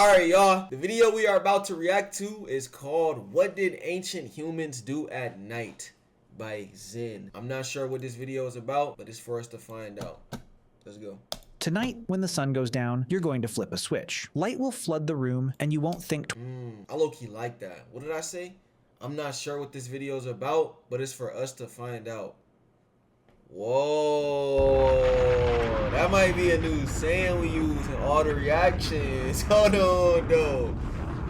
Alright, y'all. The video we are about to react to is called What Did Ancient Humans Do at Night by Zen. I'm not sure what this video is about, but it's for us to find out. Let's go. Tonight, when the sun goes down, you're going to flip a switch. Light will flood the room, and you won't think I low-key like that. What did I say? I'm not sure what this video is about, but it's for us to find out. Whoa, that might be a new saying we use in all the reactions. Hold on, though.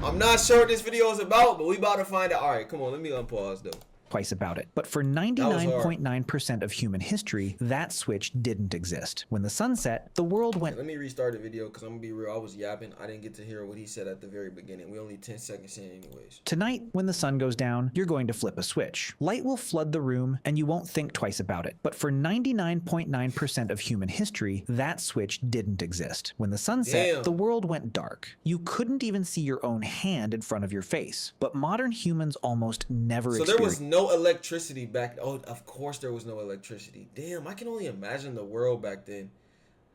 I'm not sure what this video is about, but we about to find out. All right, come on, let me unpause, though. twice about it. But for 99.9% of human history, that switch didn't exist. When the sun set, the world went... Let me restart the video because I'm going to be real. I was yapping. I didn't get to hear what he said at the very beginning. We only 10 seconds in anyways. Tonight, when the sun goes down, you're going to flip a switch. Light will flood the room, and you won't think twice about it. But for 99.9% of human history, that switch didn't exist. When the sun set, the world went dark. You couldn't even see your own hand in front of your face. But modern humans almost never experienced... So there was no electricity back. Oh, of course there was no electricity. Damn, I can only imagine the world back then.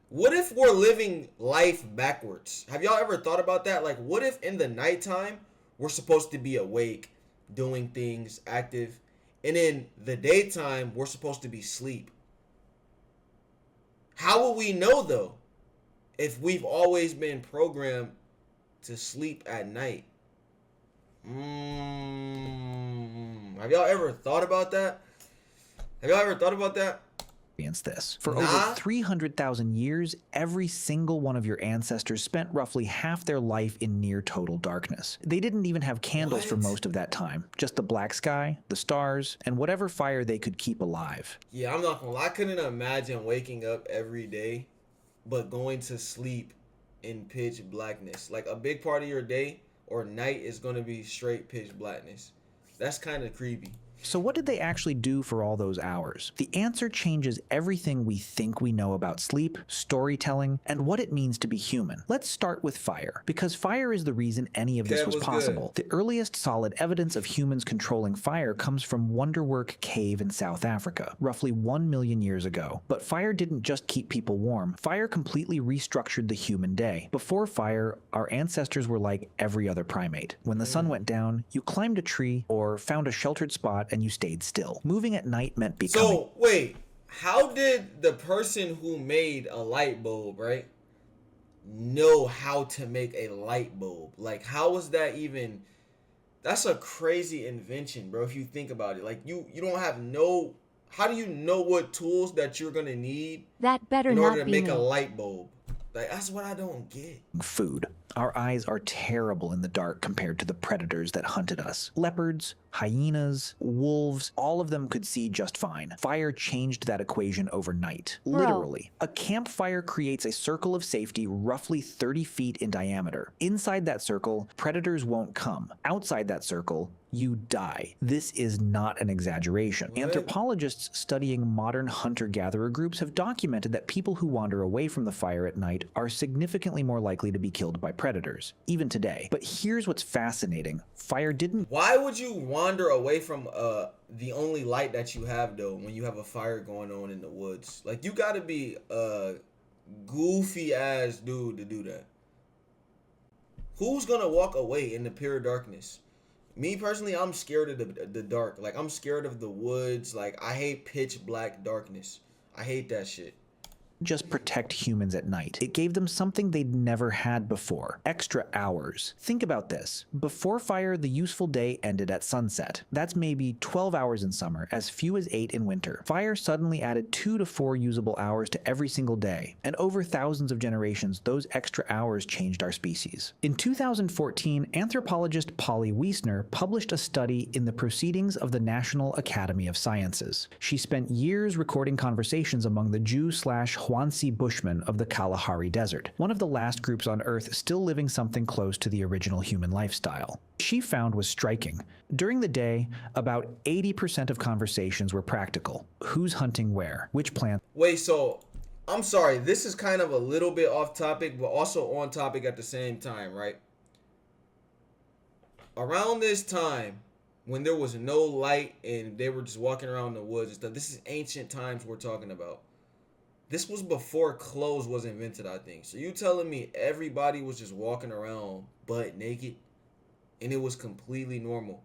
What if we're living life backwards? Have y'all ever thought about that? Like, what if in the nighttime we're supposed to be awake, doing things, active, and in the daytime we're supposed to be asleep? How will we know though if we've always been programmed to sleep at night? Have y'all ever thought about that? This. For over 300,000 years, every single one of your ancestors spent roughly half their life in near total darkness. They didn't even have candles for most of that time. Just the black sky, the stars, and whatever fire they could keep alive. Yeah, I'm not gonna lie. I couldn't imagine waking up every day, but going to sleep in pitch blackness. Like a big part of your day or night is gonna be straight pitch blackness. That's kind of creepy. So what did they actually do for all those hours? The answer changes everything we think we know about sleep, storytelling, and what it means to be human. Let's start with fire, because fire is the reason any of this was possible. The earliest solid evidence of humans controlling fire comes from Wonderwork Cave in South Africa, roughly 1 million years ago. But fire didn't just keep people warm. Fire completely restructured the human day. Before fire, our ancestors were like every other primate. When the sun went down, you climbed a tree or found a sheltered spot and you stayed still. Moving at night meant becoming... So, wait, how did the person who made a light bulb, right, know how to make a light bulb? Like, how was that even... That's a crazy invention, bro, if you think about it. Like, you don't have no... How do you know what tools that you're gonna need in order to make a light bulb? Like, that's what I don't get. Food. Our eyes are terrible in the dark compared to the predators that hunted us. Leopards, hyenas, wolves, all of them could see just fine. Fire changed that equation overnight. Literally. A campfire creates a circle of safety roughly 30 feet in diameter. Inside that circle, predators won't come. Outside that circle, you die. This is not an exaggeration. Anthropologists studying modern hunter-gatherer groups have documented that people who wander away from the fire at night are significantly more likely to be killed by predators, even today. But here's what's fascinating. Fire didn't... Why would you wander away from the only light that you have, though, when you have a fire going on in the woods? Like, you gotta be a goofy-ass dude to do that. Who's gonna walk away in the pure darkness? Me personally, I'm scared of the dark. Like, I'm scared of the woods. Like, I hate pitch black darkness. I hate that shit. Just protect humans at night. It gave them something they'd never had before. Extra hours. Think about this. Before fire, the useful day ended at sunset. That's maybe 12 hours in summer, as few as 8 in winter. Fire suddenly added 2 to 4 usable hours to every single day. And over thousands of generations, those extra hours changed our species. In 2014, anthropologist Polly Wiesner published a study in the Proceedings of the National Academy of Sciences. She spent years recording conversations among the Jew/Huansi Bushmen of the Kalahari Desert, one of the last groups on Earth still living something close to the original human lifestyle. She found was striking. During the day, about 80% of conversations were practical. Who's hunting where? Which plant? Wait, so I'm sorry, this is kind of a little bit off topic, but also on topic at the same time, right? Around this time, when there was no light and they were just walking around the woods and stuff, this is ancient times we're talking about. This was before clothes was invented, I think. So you telling me everybody was just walking around butt naked and it was completely normal.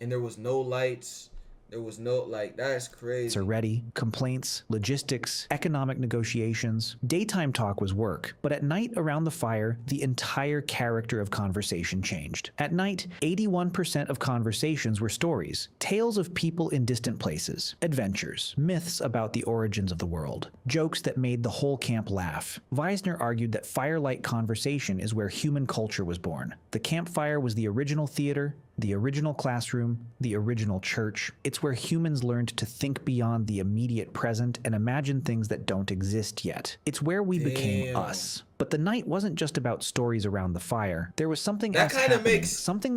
And there was no lights. There was no, like, that's crazy. Are ready, complaints, logistics, economic negotiations. Daytime talk was work, but at night around the fire, the entire character of conversation changed. At night, 81% of conversations were stories, tales of people in distant places, adventures, myths about the origins of the world, jokes that made the whole camp laugh. Weisner argued that firelight conversation is where human culture was born. The campfire was the original theater, the original classroom, the original church. It's where humans learned to think beyond the immediate present and imagine things that don't exist yet. It's where we became us. But the night wasn't just about stories around the fire. There was something else happening.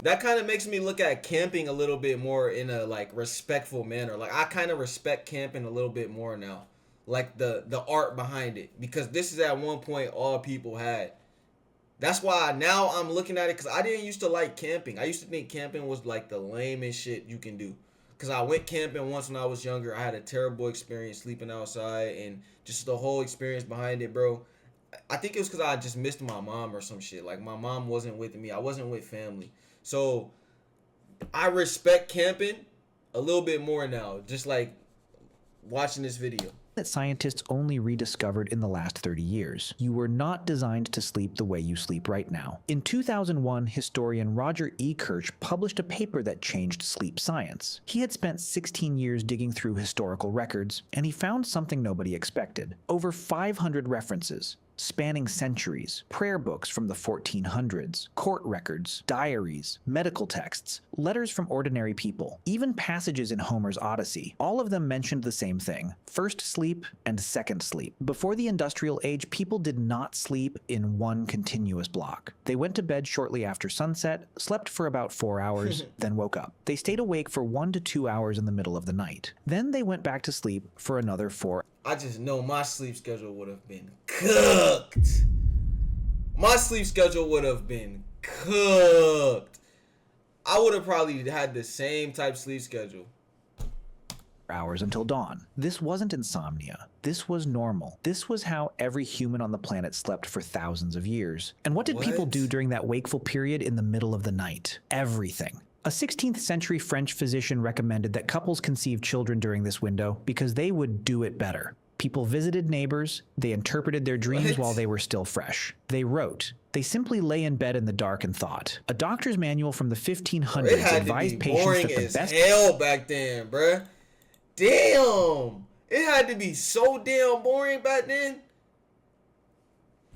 That kind of makes me look at camping a little bit more in a like respectful manner. Like I kind of respect camping a little bit more now. Like the art behind it, because this is at one point all people had. That's why now I'm looking at it, because I didn't used to like camping. I used to think camping was like the lamest shit you can do. Because I went camping once when I was younger. I had a terrible experience sleeping outside and just the whole experience behind it, bro. I think it was because I just missed my mom or some shit. Like my mom wasn't with me. I wasn't with family. So I respect camping a little bit more now. Just like watching this video. That scientists only rediscovered in the last 30 years. You were not designed to sleep the way you sleep right now. In 2001, historian Roger E. Kirch published a paper that changed sleep science. He had spent 16 years digging through historical records, and he found something nobody expected. Over 500 references, spanning centuries, prayer books from the 1400s, court records, diaries, medical texts, letters from ordinary people, even passages in Homer's Odyssey. All of them mentioned the same thing: first sleep and second sleep. Before the industrial age, people did not sleep in one continuous block. They went to bed shortly after sunset, slept for about 4 hours, then woke up. They stayed awake for 1 to 2 hours in the middle of the night. Then they went back to sleep for another 4 hours. I just know my sleep schedule would have been cooked. My sleep schedule would have been cooked. I would have probably had the same type sleep schedule. Hours until dawn. This wasn't insomnia. This was normal. This was how every human on the planet slept for thousands of years. And what did people do during that wakeful period in the middle of the night? Everything. A 16th century French physician recommended that couples conceive children during this window because they would do it better. People visited neighbors, they interpreted their dreams while they were still fresh. They wrote. They simply lay in bed in the dark and thought. A doctor's manual from the 1500s advised patients that the best hell back then, bruh. Damn. It had to be so damn boring back then.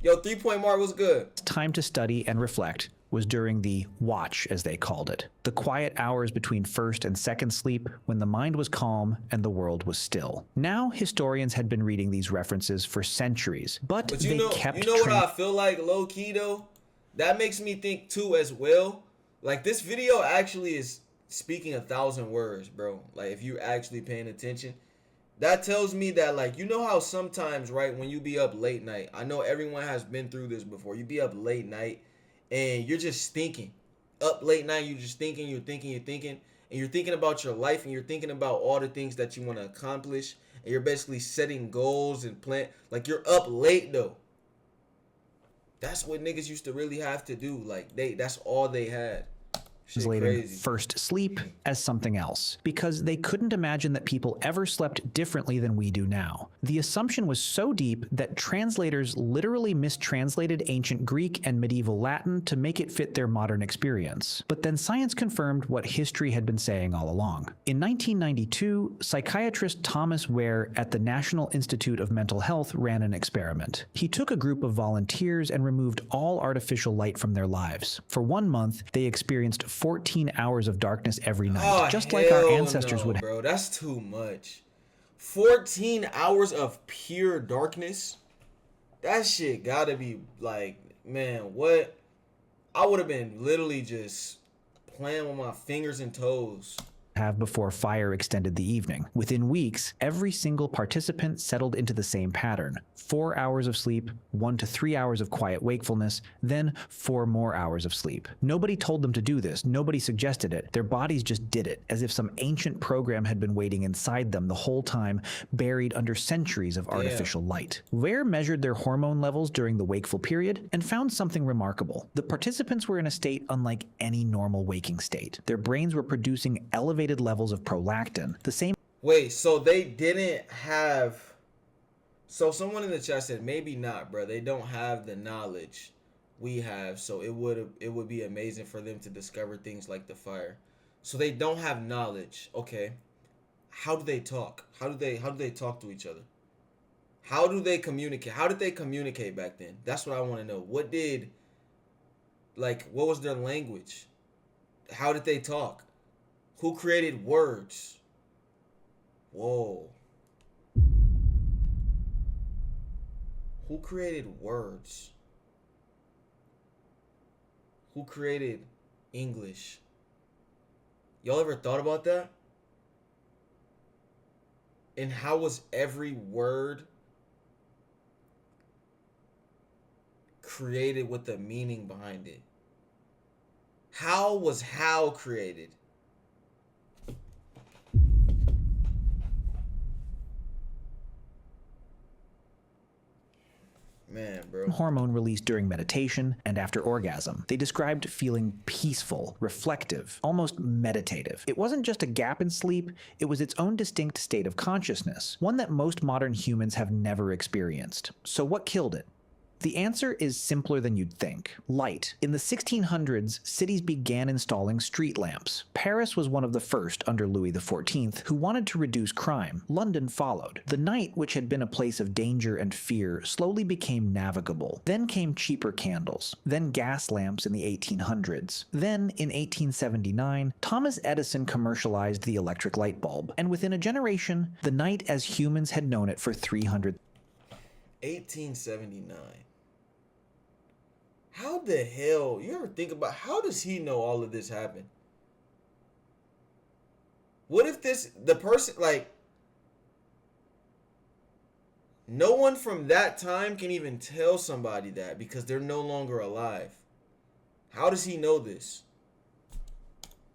Yo, 3-point mark was good. Time to study and reflect was during the watch, as they called it, the quiet hours between first and second sleep when the mind was calm and the world was still. Now, historians had been reading these references for centuries, but they kept... You know what I feel like, low-key, though? That makes me think, too, as well. Like, this video actually is speaking 1,000 words, bro. Like, if you're actually paying attention. That tells me that, like, you know how sometimes, right, when you be up late night, I know everyone has been through this before. You be up late night, and you're just thinking. Up late night, you're just thinking, and you're thinking about your life, and you're thinking about all the things that you want to accomplish, and you're basically setting goals and plan. Like, you're up late, though. That's what niggas used to really have to do. Like, that's all they had. Translating first sleep as something else, because they couldn't imagine that people ever slept differently than we do now. The assumption was so deep that translators literally mistranslated ancient Greek and medieval Latin to make it fit their modern experience. But then science confirmed what history had been saying all along. In 1992, psychiatrist Thomas Ware at the National Institute of Mental Health ran an experiment. He took a group of volunteers and removed all artificial light from their lives. For 1 month, they experienced 14 hours of darkness every night, just like our ancestors would have. Bro, that's too much. 14 hours of pure darkness? That shit gotta be like, man, what? I would have been literally just playing with my fingers and toes. have before fire extended the evening. Within weeks, every single participant settled into the same pattern: 4 hours of sleep, 1 to 3 hours of quiet wakefulness, then 4 more hours of sleep. Nobody told them to do this, nobody suggested it. Their bodies just did it, as if some ancient program had been waiting inside them the whole time, buried under centuries of artificial light. Ware measured their hormone levels during the wakeful period and found something remarkable. The participants were in a state unlike any normal waking state. Their brains were producing elevated levels of prolactin, the same. Wait, so they didn't have. So someone in the chat said maybe not, bro. They don't have the knowledge we have, so it would be amazing for them to discover things like the fire. So they don't have knowledge. Okay. How do they talk? How do they talk to each other? How do they communicate? How did they communicate back then? That's what I want to know. What was their language? How did they talk? Who created words? Whoa. Who created words? Who created English? Y'all ever thought about that? And how was every word created with a meaning behind it? How was how created? Man, bro. Hormone released during meditation and after orgasm. They described feeling peaceful, reflective, almost meditative. It wasn't just a gap in sleep, it was its own distinct state of consciousness, one that most modern humans have never experienced. So what killed it? The answer is simpler than you'd think. Light. In the 1600s, cities began installing street lamps. Paris was one of the first under Louis XIV, who wanted to reduce crime. London followed. The night, which had been a place of danger and fear, slowly became navigable. Then came cheaper candles. Then gas lamps in the 1800s. Then, in 1879, Thomas Edison commercialized the electric light bulb. And within a generation, the night as humans had known it for 300. 1879. How the hell, you ever think about how does he know all of this happened? What if the person, no one from that time can even tell somebody that because they're no longer alive. How does he know this?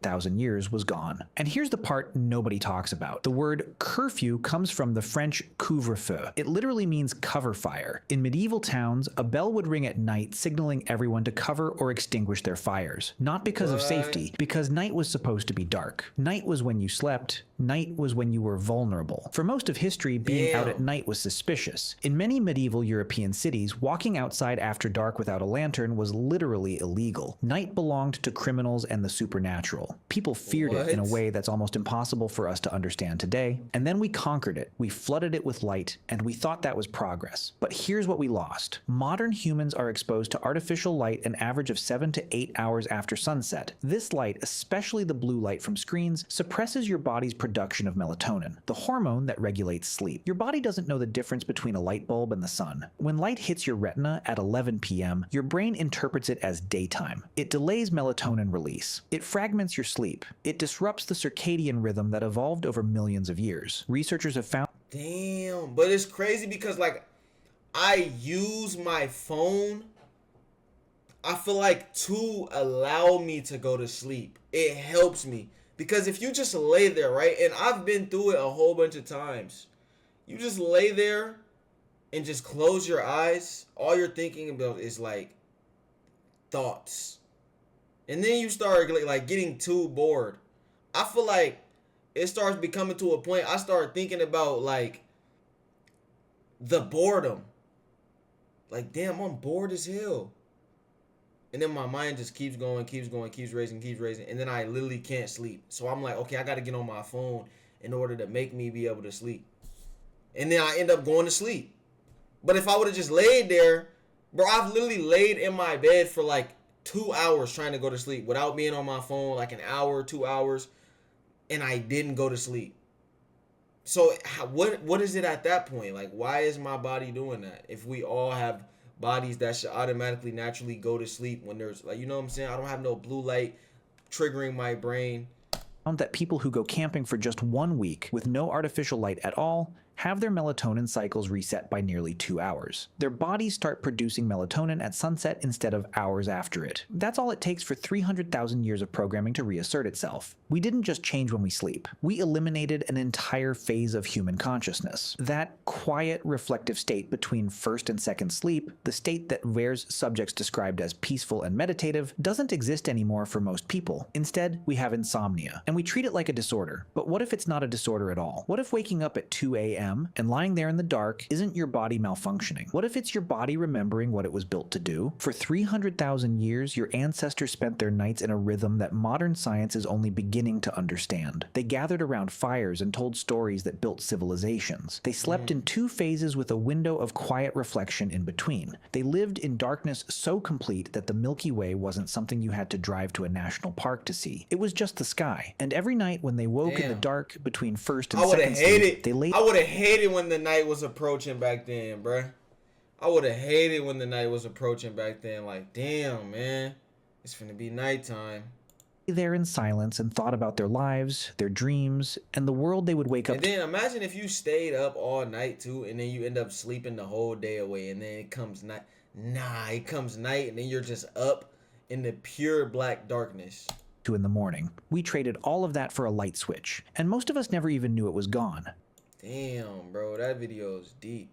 1,000 years was gone. And here's the part nobody talks about. The word curfew comes from the French couvre-feu. It literally means cover fire. In medieval towns, a bell would ring at night signaling everyone to cover or extinguish their fires. Not because of safety, because night was supposed to be dark. Night was when you slept. Night was when you were vulnerable. For most of history, being out at night was suspicious. In many medieval European cities, walking outside after dark without a lantern was literally illegal. Night belonged to criminals and the supernatural. People feared it in a way that's almost impossible for us to understand today. And then we conquered it. We flooded it with light, and we thought that was progress. But here's what we lost. Modern humans are exposed to artificial light an average of 7 to 8 hours after sunset. This light, especially the blue light from screens, suppresses your body's production of melatonin, the hormone that regulates sleep. Your body doesn't know the difference between a light bulb and the sun. When light hits your retina at 11 p.m., your brain interprets it as daytime. It delays melatonin release. It fragments your sleep. It disrupts the circadian rhythm that evolved over millions of years. Researchers have found. Damn, but it's crazy because I use my phone, I feel like, to allow me to go to sleep. It helps me. Because if you just lay there, right? And I've been through it a whole bunch of times. You just lay there and just close your eyes. All you're thinking about is thoughts. And then you start getting too bored. I feel like it starts becoming to a point I start thinking about the boredom. Damn, I'm bored as hell. And then my mind just keeps going, keeps racing. And then I literally can't sleep. So I'm like, okay, I got to get on my phone in order to make me be able to sleep. And then I end up going to sleep. But if I would have just laid there, bro, I've literally laid in my bed for 2 hours trying to go to sleep without being on my phone, an hour, 2 hours. And I didn't go to sleep. So what is it at that point? Why is my body doing that? If we all have bodies that should automatically naturally go to sleep when there's you know what I'm saying? I don't have no blue light triggering my brain. Found that people who go camping for just 1 week with no artificial light at all have their melatonin cycles reset by nearly 2 hours. Their bodies start producing melatonin at sunset instead of hours after it. That's all it takes for 300,000 years of programming to reassert itself. We didn't just change when we sleep. We eliminated an entire phase of human consciousness. That quiet, reflective state between first and second sleep, the state that Ware's subjects described as peaceful and meditative, doesn't exist anymore for most people. Instead, we have insomnia, and we treat it like a disorder. But what if it's not a disorder at all? What if waking up at 2 a.m. and lying there in the dark isn't your body malfunctioning? What if it's your body remembering what it was built to do? For 300,000 years, your ancestors spent their nights in a rhythm that modern science is only beginning to understand. They gathered around fires and told stories that built civilizations. They slept in 2 phases with a window of quiet reflection in between. They lived in darkness so complete that the Milky Way wasn't something you had to drive to a national park to see. It was just the sky. And every night when they woke in the dark between first and second sleep, they laid... I would have hated when the night was approaching back then, bruh. I would have hated when the night was approaching back then. Like, damn, man. It's finna be nighttime. There in silence and thought about their lives, their dreams, and the world they would wake up to. And then imagine if you stayed up all night, too, and then you end up sleeping the whole day away, and then it comes night. Nah, it comes night, and then you're just up in the pure black darkness. In the morning. We traded all of that for a light switch, and most of us never even knew it was gone. Damn, bro, that video is deep.